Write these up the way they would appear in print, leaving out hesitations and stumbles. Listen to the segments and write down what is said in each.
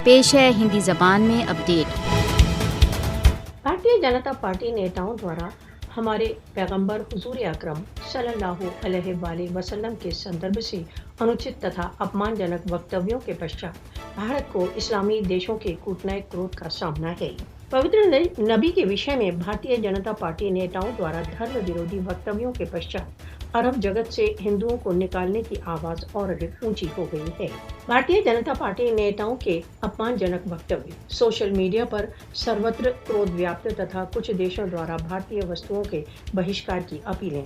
पेश है हिंदी ज़बान में अपडेट। भारतीय जनता पार्टी नेताओं द्वारा हमारे पैगंबर हुजूर अकरम सल्लल्लाहु अलैहि वसल्लम के संदर्भ से अनुचित तथा अपमानजनक वक्तव्यों के पश्चात भारत को इस्लामी देशों के कूटनैतिक क्रोध का सामना है। पवित्र नबी के विषय में भारतीय जनता पार्टी नेताओं द्वारा धर्म विरोधी वक्तव्यों के पश्चात अरब जगत से हिंदुओं को निकालने की आवाज और अधिक ऊंची हो गई है। भारतीय जनता पार्टी नेताओं के अपमानजनक वक्तव्य, सोशल मीडिया पर सर्वत्र क्रोध व्याप्त तथा कुछ देशों द्वारा भारतीय वस्तुओं के बहिष्कार की अपीलें।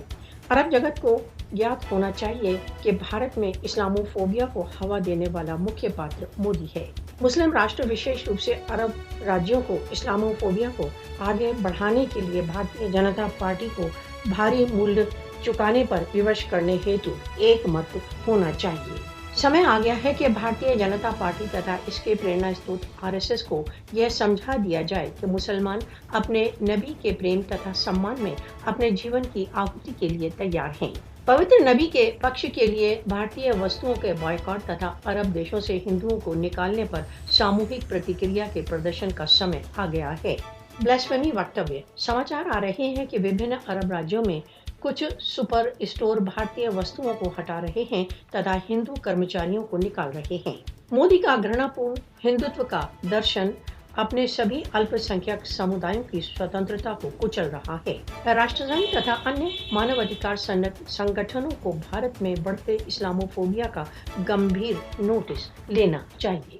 अरब जगत को ज्ञात होना चाहिए कि भारत में इस्लामोफोबिया को हवा देने वाला मुख्य पात्र मोदी है। मुस्लिम राष्ट्र, विशेष रूप से अरब राज्यों को इस्लामोफोबिया को आगे बढ़ाने के लिए भारतीय जनता पार्टी को भारी मूल्य चुकाने पर विवश करने हेतु एक मत होना चाहिए। समय आ गया है कि भारतीय जनता पार्टी तथा इसके प्रेरणा स्रोत आरएसएस को यह समझा दिया जाए कि मुसलमान अपने नबी के प्रेम तथा सम्मान में अपने जीवन की आहुति के लिए तैयार हैं। पवित्र नबी के पक्ष के लिए भारतीय वस्तुओं के बॉयकॉट तथा अरब देशों से हिंदुओं को निकालने पर सामूहिक प्रतिक्रिया के प्रदर्शन का समय आ गया है। ब्लास्फेमी वक्तव्य। समाचार आ रहे हैं कि विभिन्न अरब राज्यों में कुछ सुपर स्टोर भारतीय वस्तुओं को हटा रहे हैं तथा हिंदू कर्मचारियों को निकाल रहे हैं। मोदी का घृणापूर्ण हिंदुत्व का दर्शन अपने सभी अल्पसंख्यक समुदायों की स्वतंत्रता को कुचल रहा है। राष्ट्रसंघ तथा अन्य मानवाधिकार संगठनों को भारत में बढ़ते इस्लामोफोबिया का गंभीर नोटिस लेना चाहिए।